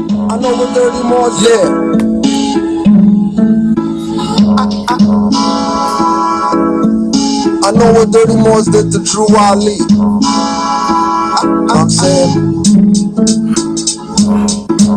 I know what dirty Moors, yeah. I know what dirty Moors did to True Ali. I'm saying,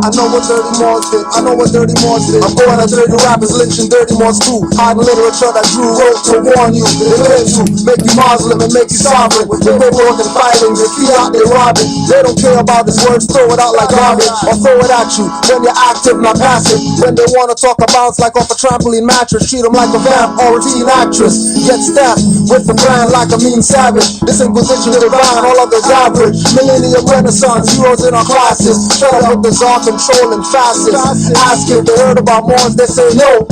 I know what dirty Moors did. I know what dirty Moors did. I'm going at dirty rappers, lynching dirty Moors too. Hiding literature that Drew wrote to warn you. They claim to make you Muslim and make you sovereign. With paperwork and filings, they feel out they robbing. They don't care about these words, throw it out like garbage, or throw it at you when you're active, not passive. When they wanna talk about like off a trampoline mattress, treat them like a vamp or a teen actress. Get stabbed with the brand like a mean savage. This Inquisition divine, all others average. Millennium Renaissance, heroes in our classes. Shut up with the czar controlling fascists. Ask if they heard about Moors, they say no.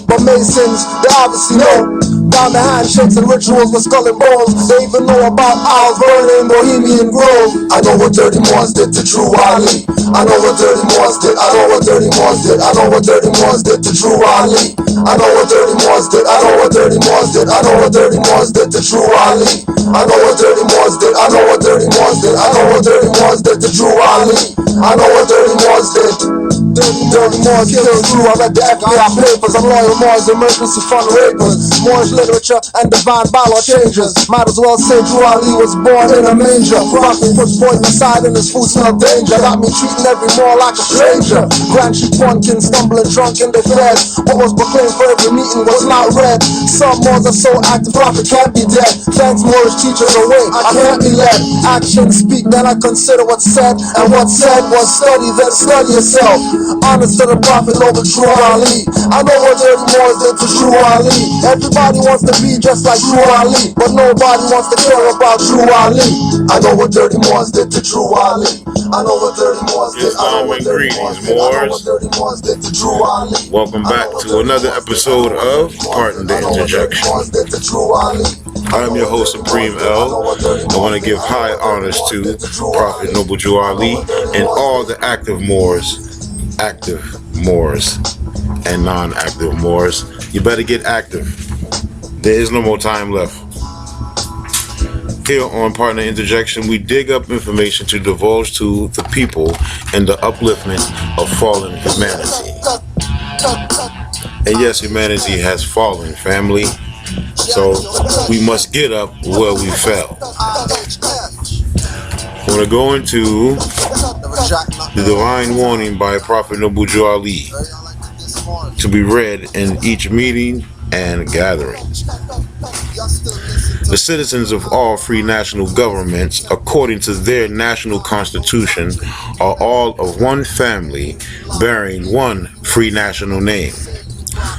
But Masons, they obviously know. Down the handshakes and rituals with skull and bones. They even know about owls burning Bohemian Grove. I know what dirty Moors did to True Ali. I know what dirty Moors did. I know what dirty Moors did. I know what dirty Moors did to True Ali. I know what dirty Moors did. I know what dirty Moors did. I know what dirty Moors did to True Ali. I know what dirty Moors did. I know what dirty Moors did. I know what dirty Moors did to True Ali. I know what dirty Moors did. Dirty Moors killed True. I read the FBI papers. I'm loyal Moors, emergency fund rapers. Moors literature and divine bylaw changes. Might as well say True Ali was born in a manger. Prophet puts poison aside in his food smell danger. Got me treating every Moor like a stranger. Grand sheep pumpkin stumbling drunk in the flesh. What was proclaimed for every meeting was not read. Some Moors are so active, prophet can't be dead. Thanks Moorish teachers away, I can't be led. Actions speak, then I consider what's said. And what's said was study, then study yourself. Honest to the prophet over True Ali. I know what dirty Moors did to True Ali. Everybody wants to be just like True Ali, but nobody wants to care about True Ali. I know what dirty Moors did to True Ali. I know what dirty Moors did. I know what dirty Moors did. I know what dirty Moors did to True Ali. Welcome back to another episode of Pardon the Interjection. I am your host, Supreme L. I want to give high honors to Prophet Noble Drew Ali and all the active Moors, and non-active Moors. You better get active. There is no more time left. Here on Partner Interjection, we dig up information to divulge to the people in the upliftment of fallen humanity. And yes, humanity has fallen, family. So we must get up where we fell. We're going to go into the divine warning by Prophet Noble Drew Ali to be read in each meeting and gatherings. The citizens of all free national governments, according to their national constitution, are all of one family, bearing one free national name.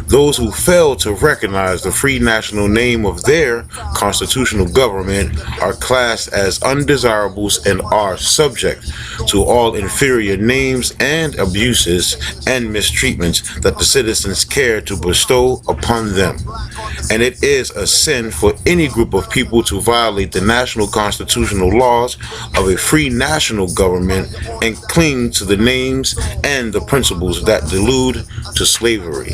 Those who fail to recognize the free national name of their constitutional government are classed as undesirables and are subject to all inferior names and abuses and mistreatments that the citizens care to bestow upon them. And it is a sin for any group of people to violate the national constitutional laws of a free national government and cling to the names and the principles that delude to slavery.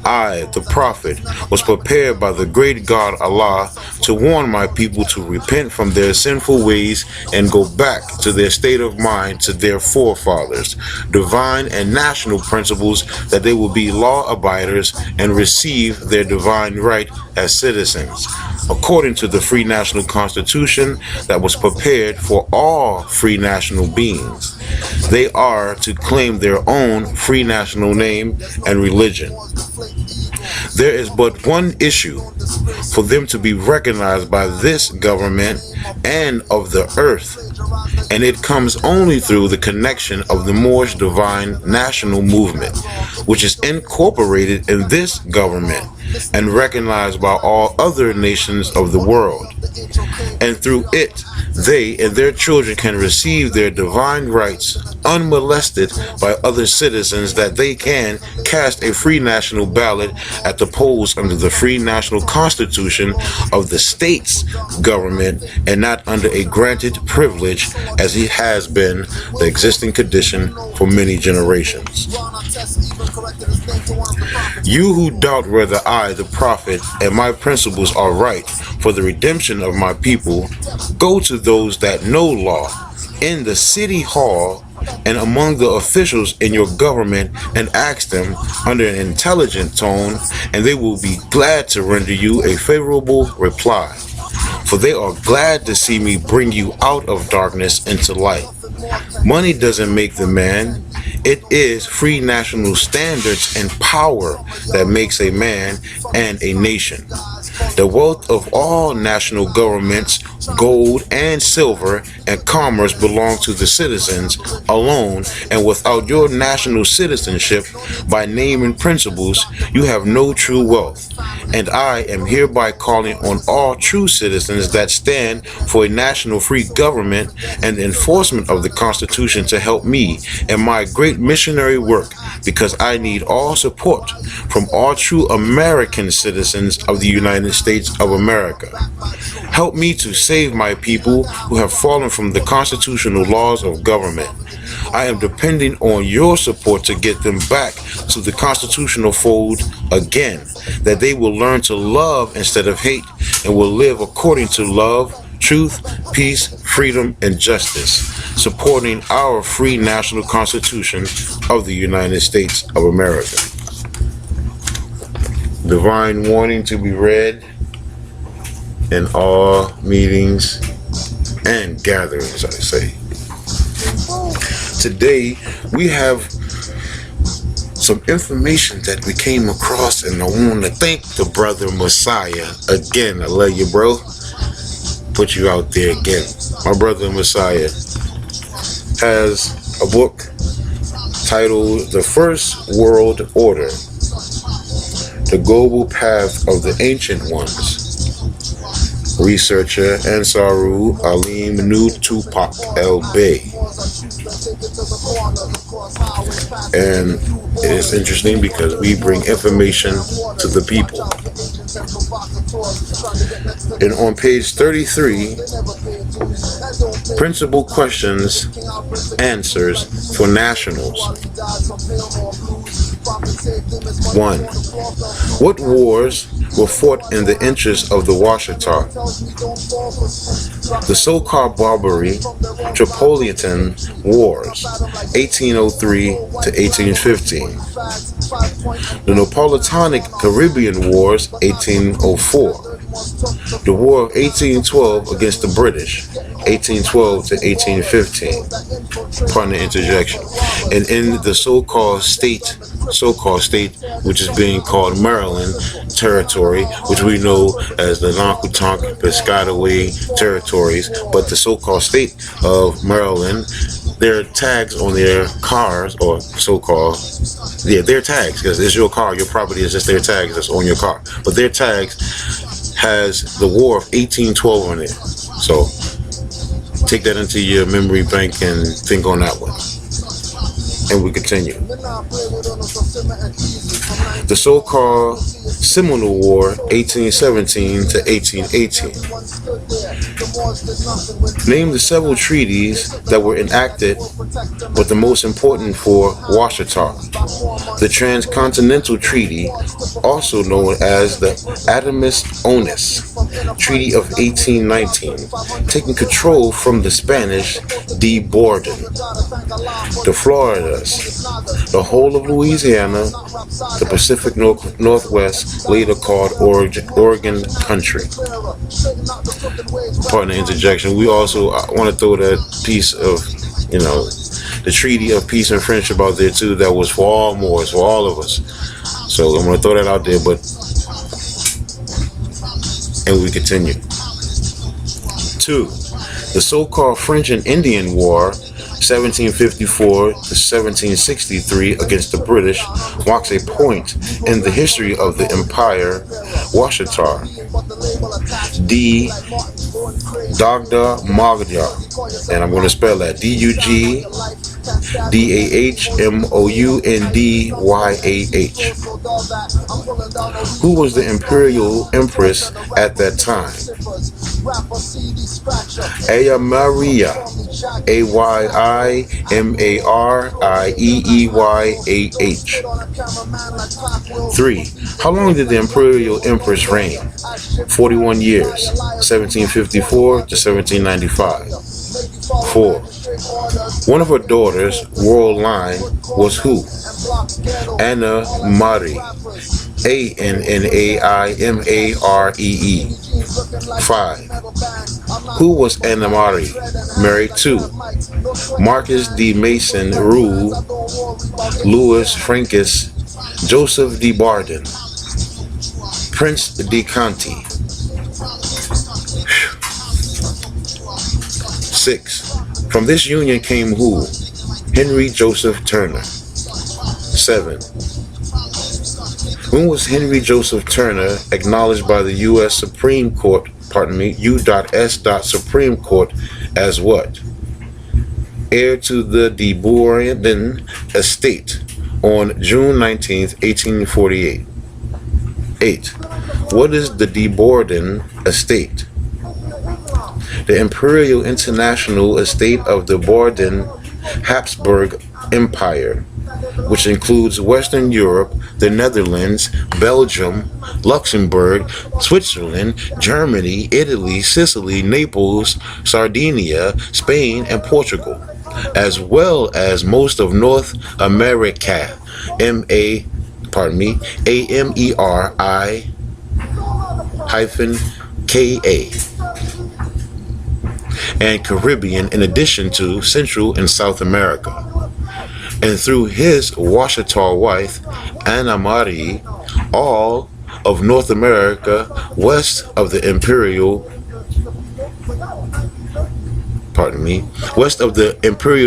I, the prophet, was prepared by the great God Allah to warn my people to repent from their sinful ways and go back to their state of mind, to their forefathers, divine and national principles, that they will be law abiders and receive their divine right as citizens, according to the free national constitution that was prepared for all free national beings. They are to claim their own free national name and religion. There is but one issue: for them to be recognized by this government and of the earth, and it comes only through the connection of the Moorish divine national movement, which is incorporated in this government and recognized by all other nations of the world. And through it, they and their children can receive their divine rights unmolested by other citizens, that they can cast a free national ballot at the polls under the free national constitution of the state's government, and not under a granted privilege as it has been the existing condition for many generations. You who doubt whether I, the prophet, and my principles are right for the redemption of my people, go to those that know law, in the city hall and among the officials in your government and ask them under an intelligent tone, and they will be glad to render you a favorable reply. For they are glad to see me bring you out of darkness into light. Money doesn't make the man. It is free national standards and power that makes a man and a nation. The wealth of all national governments, gold and silver and commerce belong to the citizens alone, and without your national citizenship, by name and principles, you have no true wealth. And I am hereby calling on all true citizens that stand for a national free government and the enforcement of the Constitution to help me in my great missionary work, because I need all support from all true American citizens of the United States of America. Help me to save my people who have fallen from the constitutional laws of government. I am depending on your support to get them back to the constitutional fold again, that they will learn to love instead of hate and will live according to love, truth, peace, freedom, and justice, supporting our free national constitution of the United States of America. Divine warning to be read in all meetings and gatherings, I say. Today, we have some information that we came across, and I want to thank the brother Messiah again. I love you, bro. Put you out there again. My brother Messiah has a book titled The First World Order, The Global Path of the Ancient Ones. Researcher Ansaru Alim Nu Tupac El Bey. And it is interesting because we bring information to the people. And on page 33, principal questions, answers for nationals. 1. What wars were fought in the interest of the Washita? The so-called Barbary Tripolitan Wars, 1803 to 1815. The Napolitanic Caribbean Wars, 1804. The War of 1812 against the British, 1812 to 1815. Pardon the interjection. And in the so-called state, which is being called Maryland territory, which we know as the Languedoc Piscataway territories, but the so-called state of Maryland, their tags on their cars, or so-called, their tags, because it's your car, your property is just their tags that's on your car, but their tags has the War of 1812 on it. So take that into your memory bank and think on that one. And we continue. The so-called Seminole War, 1817 to 1818. Name the several treaties that were enacted, but the most important for Washita. The Transcontinental Treaty, also known as the Adamus-Onis Treaty of 1819, taking control from the Spanish de Borden. The Floridas, the whole of Louisiana, the Pacific Northwest, later called Oregon Country. Pardon the interjection. We also want to throw that piece of, the Treaty of Peace and Friendship out there too. That was for all Moors, for all of us. So I'm going to throw that out there, and we continue. 2. The so-called French and Indian War, 1754 to 1763 against the British, marks a point in the history of the Empire Washita. D. Dagda Magda, and I'm going to spell that DUGDAHMOUNDYAH. Who was the imperial empress at that time? Aya Maria, AYIMARIEEYAH. 3. How long did the imperial empress reign? 41 years, 1754 to 1795. 4. One of her daughters, royal line, was who? Anna Maree. Annaimare. 5. Who was Anna Maree married to? Marcus D. Mason Rule, Louis Francis, Joseph D. Barden, Prince de Conti. 6. From this union came who? Henry Joseph Turner. 7. When was Henry Joseph Turner acknowledged by the U.S. Supreme Court, U.S. Supreme Court as what? Heir to the de Borden estate on June 19, 1848. 8. What is the de Borden estate? The Imperial International Estate of the Borden Habsburg Empire, which includes Western Europe, the Netherlands, Belgium, Luxembourg, Switzerland, Germany, Italy, Sicily, Naples, Sardinia, Spain, and Portugal, as well as most of North America, AMERI KA, and Caribbean, in addition to Central and South America. And through his Washita wife, Anna Maree, all of North America west of the Imperial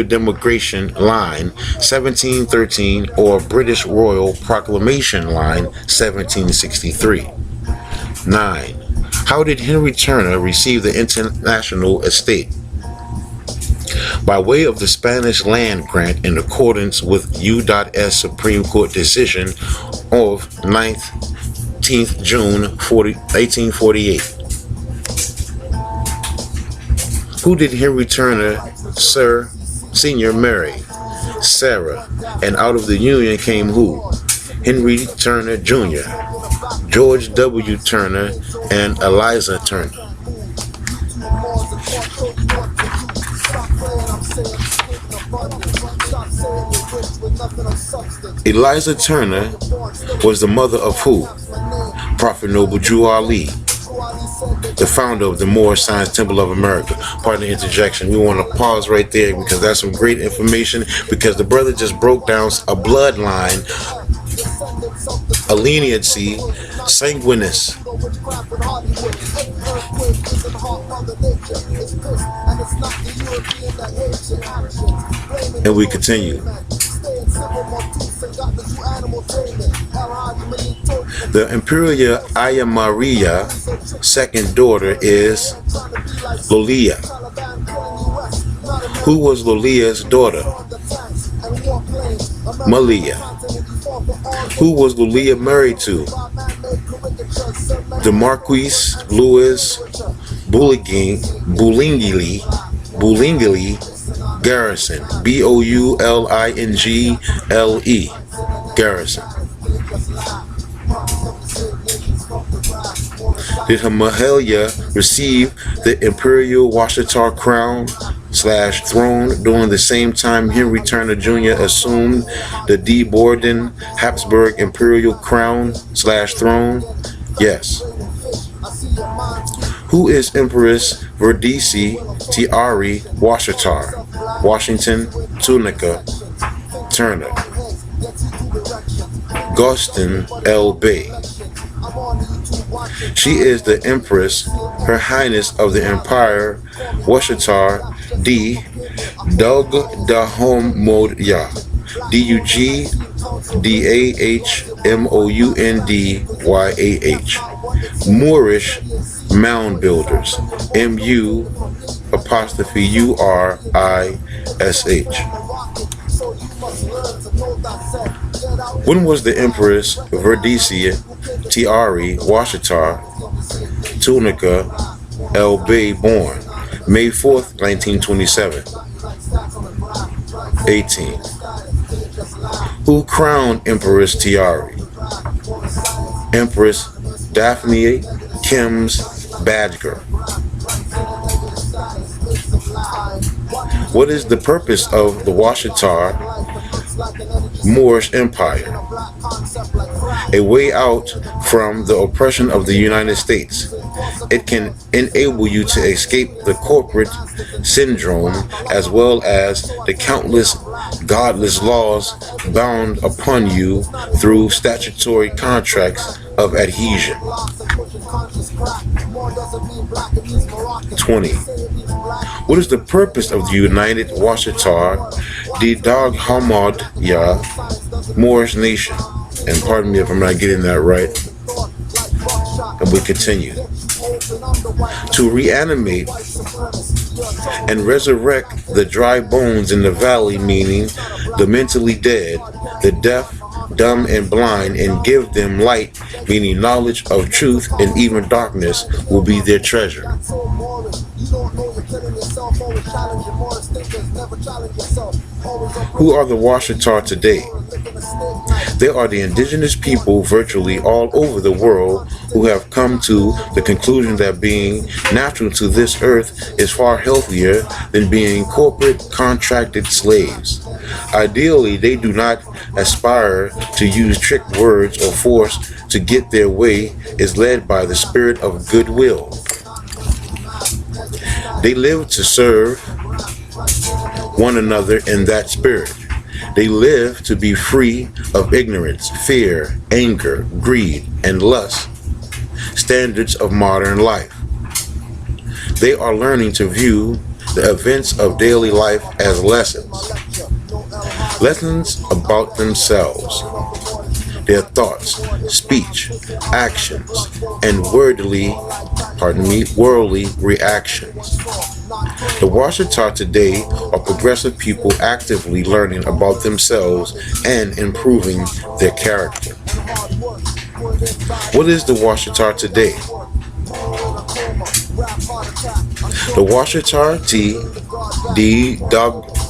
Demarcation Line 1713 or British Royal Proclamation Line 1763. 9. How did Henry Turner receive the international estate? By way of the Spanish land grant in accordance with U.S. Supreme Court decision of 19th June 1848. Who did Henry Turner Sr. marry? Sarah. And out of the union came who? Henry Turner Jr., George W. Turner, and Eliza Turner. Eliza Turner was the mother of who? Prophet Noble Drew Ali, the founder of the Moor Science Temple of America. Pardon the interjection. We want to pause right there because that's some great information, because the brother just broke down a bloodline, a leniency, sanguineous. And we continue. The Imperial Ayamaria second daughter is Lolia. Who was Lolia's daughter? Malia. Who was Lolia married to? The Marquis Louis Boulingeli Garrison, Boulingle, Garrison. Did Mahalia receive the Imperial Washita crown / throne during the same time Henry Turner Jr. assumed the de Borden Habsburg Imperial crown / throne? Yes. Who is Empress Verdice Tiari Washita, Washington, Tunica, Turner? Gostin L. Bay. She is the Empress, Her Highness of the Empire, Washita D. Dug Dahomodya, Dugdahmoundyah, Moorish Mound Builders, MU''URISH. When was the Empress Verdice Tiari Washita Tunica L. Bay born? May 4th, 1927. 18. Who crowned Empress Tiari? Empress Daphne Kims Badger. What is the purpose of the Washita Moorish Empire? A way out from the oppression of the United States. It can enable you to escape the corporate syndrome as well as the countless godless laws bound upon you through statutory contracts of adhesion. 20. What is the purpose of the United Washita, the Dag Hamadya Moorish Nation? And pardon me if I'm not getting that right. And we continue. To reanimate and resurrect the dry bones in the valley, meaning the mentally dead, the deaf, dumb, and blind, and give them light, meaning knowledge of truth, and even darkness will be their treasure. Who are the Washita today? They are the indigenous people virtually all over the world who have come to the conclusion that being natural to this earth is far healthier than being corporate contracted slaves. Ideally, they do not aspire to use trick words or force to get their way, is led by the spirit of goodwill. They live to serve one another in that spirit. They live to be free of ignorance, fear, anger, greed, and lust, standards of modern life. They are learning to view the events of daily life as lessons. Lessons about themselves, their thoughts, speech, actions, and worldly reactions. The Washita today are progressive people actively learning about themselves and improving their character. What is the Washita today? The Washita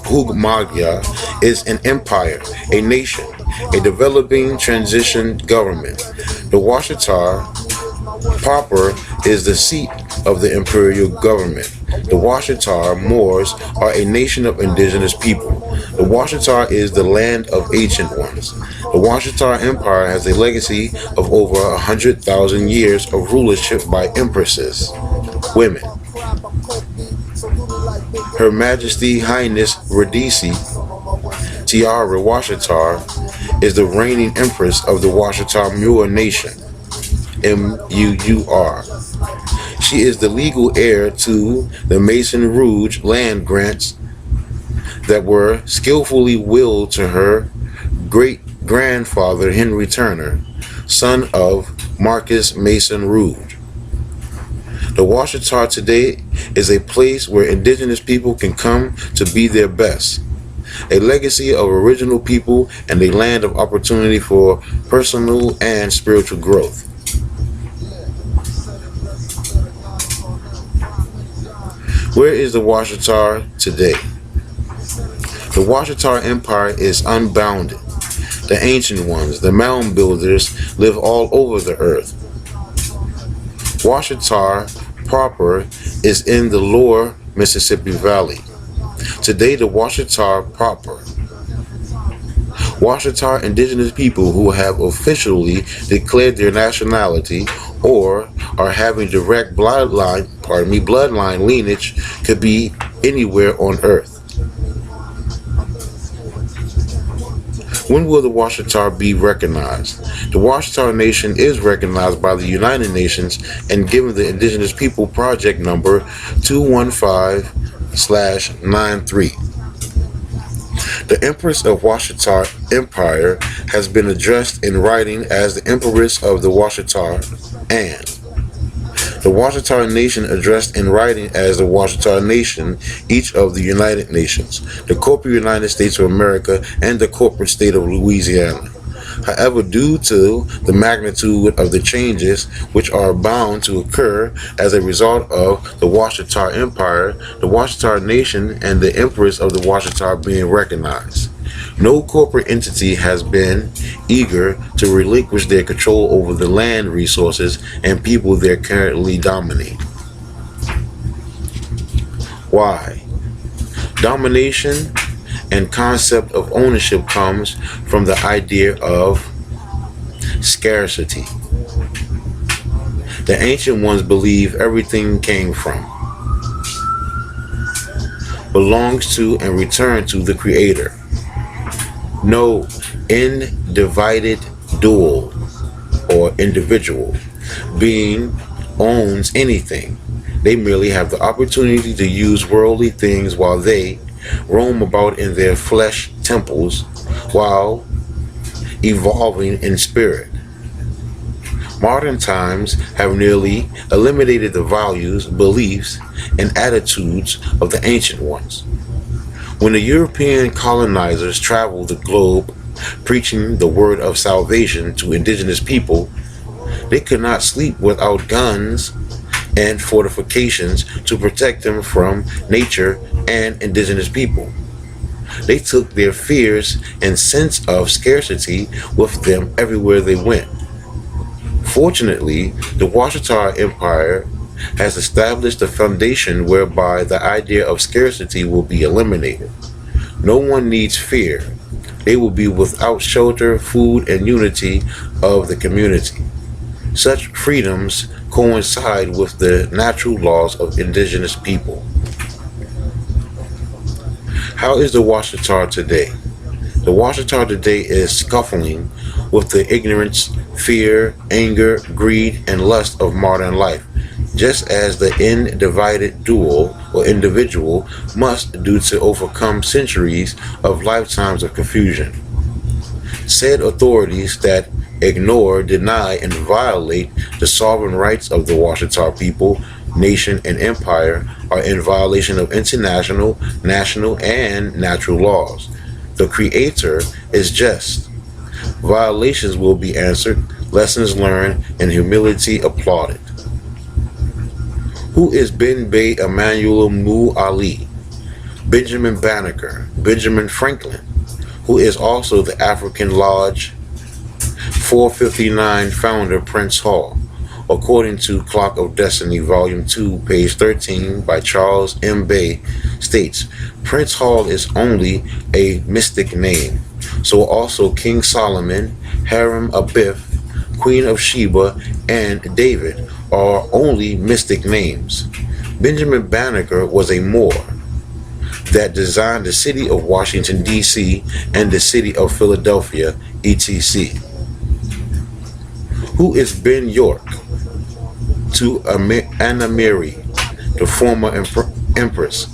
Hugmagya is an empire, a nation, a developing transition government. The Washita proper is the seat of the imperial government. The Washita Moors are a nation of indigenous people. The Washita is the land of ancient ones. The Washita Empire has a legacy of over 100,000 years of rulership by empresses, women. Her Majesty Highness Radisi Tiara Washita is the reigning empress of the Washita Moor Nation, M-U-U-R. She is the legal heir to the Mason Rouge land grants that were skillfully willed to her great-grandfather Henry Turner, son of Marcus Mason Rouge. The Washita today is a place where indigenous people can come to be their best, a legacy of original people and a land of opportunity for personal and spiritual growth. Where is the Washita today? The Washita Empire is unbounded. The ancient ones, the mound builders, live all over the earth. Washita proper is in the lower Mississippi Valley. Today, the Washita proper. Washita indigenous people who have officially declared their nationality or are having direct bloodline lineage could be anywhere on earth. When will the Washita be recognized? The Washita Nation is recognized by the United Nations and given the Indigenous People Project number 215/93. The Empress of Washita Empire has been addressed in writing as the Empress of the Washita, and the Washita Nation addressed in writing as the Washita Nation, each of the United Nations, the corporate United States of America, and the corporate state of Louisiana. However, due to the magnitude of the changes which are bound to occur as a result of the Washita Empire, the Washita Nation, and the Empress of the Washita being recognized, no corporate entity has been eager to relinquish their control over the land resources and people they currently dominate. Why? Domination and concept of ownership comes from the idea of scarcity. The ancient ones believe everything came from, belongs to, and returned to the Creator. No undivided dual or individual being owns anything. They merely have the opportunity to use worldly things while they roam about in their flesh temples while evolving in spirit. Modern times have nearly eliminated the values, beliefs, and attitudes of the ancient ones. When the European colonizers traveled the globe preaching the word of salvation to indigenous people, they could not sleep without guns and fortifications to protect them from nature and indigenous people. They took their fears and sense of scarcity with them everywhere they went. Fortunately, the Washita Empire has established a foundation whereby the idea of scarcity will be eliminated. No one needs fear. They will be without shelter, food, and unity of the community. Such freedoms coincide with the natural laws of indigenous people. How is the Washita today? The Washita today is scuffling with the ignorance, fear, anger, greed, and lust of modern life, just as the undivided dual or individual must do to overcome centuries of lifetimes of confusion. Said authorities that ignore, deny, and violate the sovereign rights of the Washita people, nation, and empire are in violation of international, national, and natural laws. The Creator is just. Violations will be answered, lessons learned, and humility applauded. Who is Ben Bay Emmanuel Mu Ali? Benjamin Banneker, Benjamin Franklin, who is also the African Lodge 459 founder Prince Hall, according to Clock of Destiny, Volume 2, page 13 by Charles M. Bay, states, Prince Hall is only a mystic name. So also King Solomon, Hiram Abith, Queen of Sheba, and David are only mystic names. Benjamin Banneker was a Moor that designed the city of Washington, D.C. and the city of Philadelphia, etc. Who is Ben York? To Anna Mary, the former empress.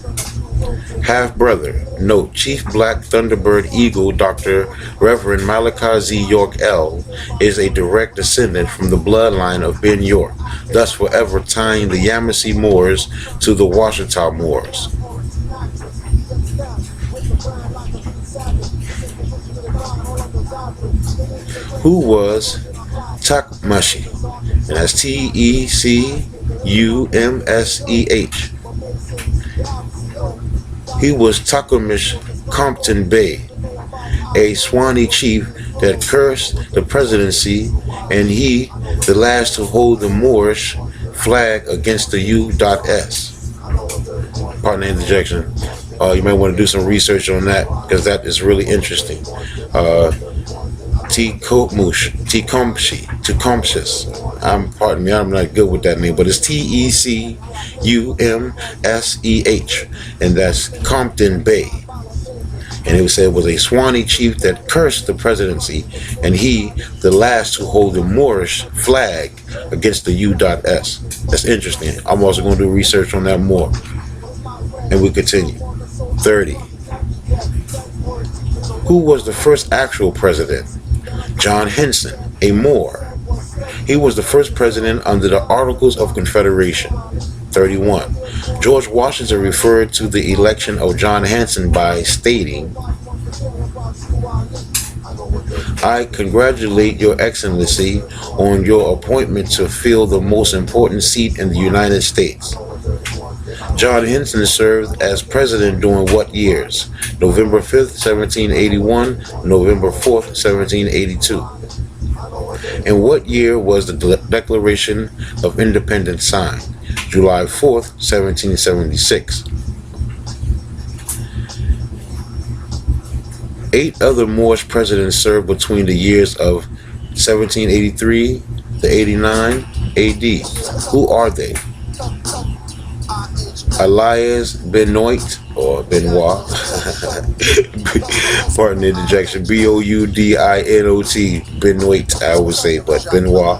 Half-brother, note, Chief Black Thunderbird Eagle Dr. Reverend Malachi Z. York L. is a direct descendant from the bloodline of Ben York, thus forever tying the Yamasee Moors to the Washita Moors. Who was Tecumseh? And that's Tecumseh. He was Tecumseh Compton Bay, a Swanee chief that cursed the presidency, and he, the last to hold the Moorish flag against the U.S. Pardon the interjection. You might want to do some research on that because that is really interesting. Tecumseh. Pardon me, I'm not good with that name, but it's Tecumseh, and that's Compton Bay. And it said it was a Swanee chief that cursed the presidency, and he, the last to hold the Moorish flag against the U.S. That's interesting. I'm also going to do research on that more. And we continue. 30. Who was the first actual president? John Henson, a Moor. He was the first president under the Articles of Confederation. 31. George Washington referred to the election of John Henson by stating, I congratulate Your Excellency on your appointment to fill the most important seat in the United States. John Henson served as president during what years? November 5th, 1781, November 4th, 1782. In what year was the Declaration of Independence signed? July 4th, 1776. 8 other Moorish presidents served between the years of 1783 to 89 AD. Who are they? Elias Benoit, or Benoit, pardon the interjection, Boudinot, Benoit, I would say, but Benoit.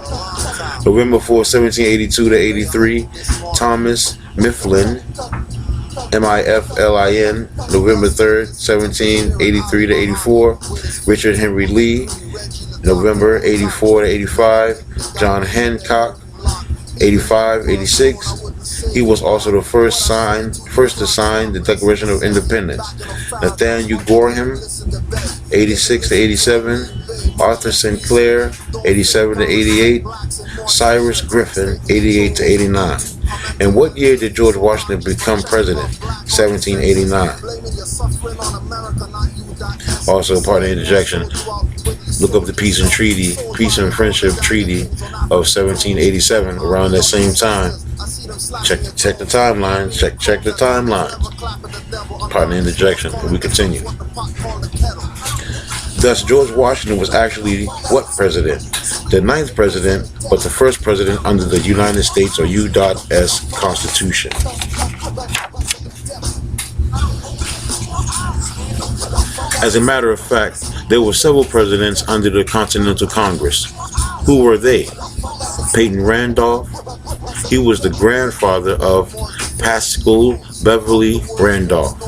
November 4, 1782 to 83, Thomas Mifflin, Miflin. November 3rd, 1783 to 84, Richard Henry Lee. November 84 to 85, John Hancock, 85, 86. He was also the first to sign the Declaration of Independence. Nathaniel Gorham, 86 to 87. Arthur Sinclair, 87 to 88. Cyrus Griffin, 88 to 89. And what year did George Washington become president? 1789. Also, part of the interjection, look up the Peace and Friendship Treaty of 1787, around that same time. Check the timeline. Check the timeline. Part of the interjection, and we continue. Thus, George Washington was actually what president? The 9th president, but the first president under the United States, or U.S. Constitution. As a matter of fact, there were several presidents under the Continental Congress. Who were they? Peyton Randolph. He was the grandfather of Paschal Beverly Randolph,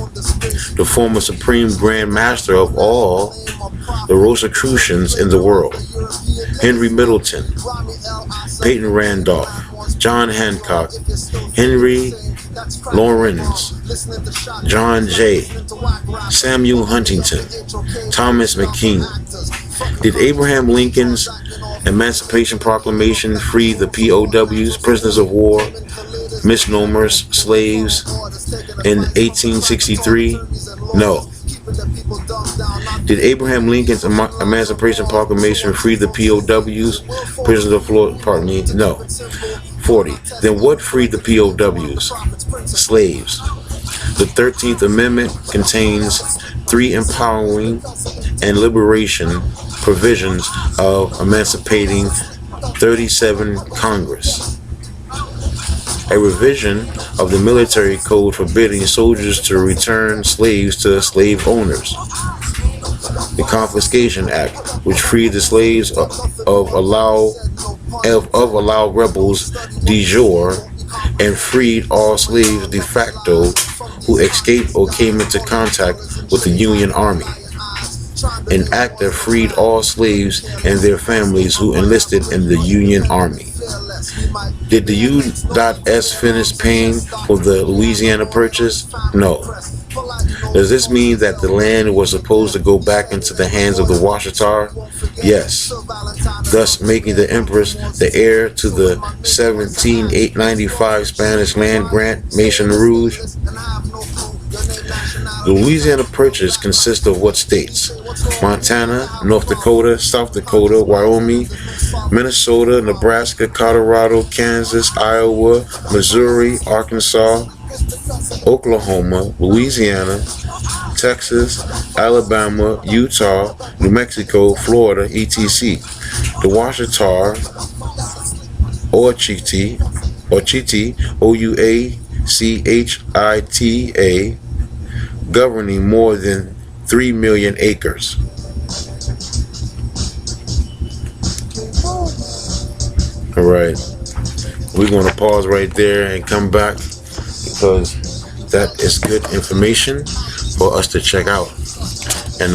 the former Supreme Grand Master of all the Rosicrucians in the world. Henry Middleton, Peyton Randolph, John Hancock, Henry Lawrence, John Jay, Samuel Huntington, Thomas McKean. Did Abraham Lincoln's Emancipation Proclamation free the POWs, prisoners of war, misnomers, slaves in 1863? No. Did Abraham Lincoln's Emancipation Proclamation free the POWs, prisoners of war? Pardon me. No. 40. Then what freed the POWs? Slaves. The 13th Amendment contains 3 empowering and liberation provisions of emancipating 37 Congress. A revision of the military code forbidding soldiers to return slaves to slave owners. The Confiscation Act, which freed the slaves of allow rebels de jure and freed all slaves de facto who escaped or came into contact with the Union Army. An act that freed all slaves and their families who enlisted in the Union Army. Did the U.S. finish paying for the Louisiana Purchase? No. Does this mean that the land was supposed to go back into the hands of the Washatar? Yes. Thus making the Empress the heir to the 1795 Spanish land grant, Maison Rouge. The Louisiana Purchase consists of what states? Montana, North Dakota, South Dakota, Wyoming, Minnesota, Nebraska, Colorado, Kansas, Iowa, Missouri, Arkansas, Oklahoma, Louisiana, Texas, Alabama, Utah, New Mexico, Florida, etc. The Washatar, Ouachita, Ouachita, governing more than 3 million acres. All right, we're going to pause right there and come back because that is good information for us to check out. And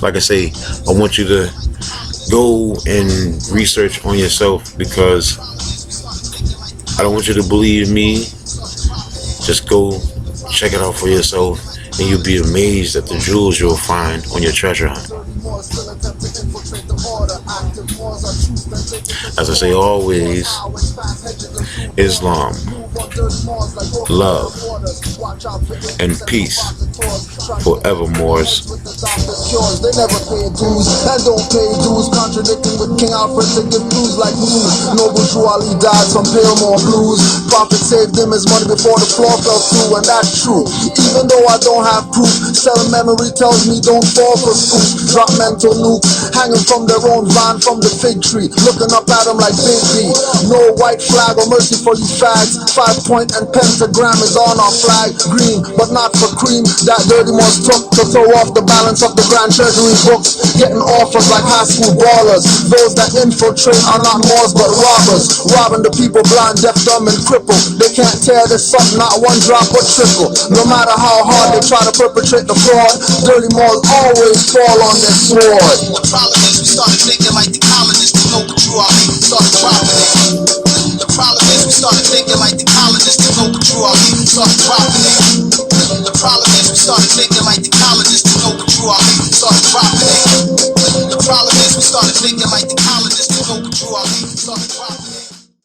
like I say, I want you to go and research on yourself because I don't want you to believe me. Just go check it out for yourself and you'll be amazed at the jewels you'll find on your treasure hunt. As I say always, Islam, love, and peace forevermore. Doctor cures, they never pay dues and don't pay dues, contradicting with King Alfred to give clues like blues. Noble Drew Ali died from Palemore blues. Prophet saved him his money before the floor fell through, and that's true. Even though I don't have proof, cell memory tells me don't fall for spooks. Drop mental nukes, hanging from their own vine from the fig tree, looking up at them like Big B. No white flag or mercy for you fags. 5-point and pentagram is on our flag. Green, but not for cream. That dirty Moors took to throw off the balance of the Grand Treasury books, getting offers like high school ballers. Those that infiltrate are not Moors but robbers, robbing the people blind, deaf, dumb, and crippled. They can't tear this up, not one drop or trickle. No matter how hard they try to perpetrate the fraud, dirty Moors always fall on their sword. The problem is we started thinking like the colonists, to know what you are, we started dropping it. The problem is we started thinking like the colonists, to know what you are, we started dropping it. The problem is we started thinking like the colonists, to know what you are, we started dropping it.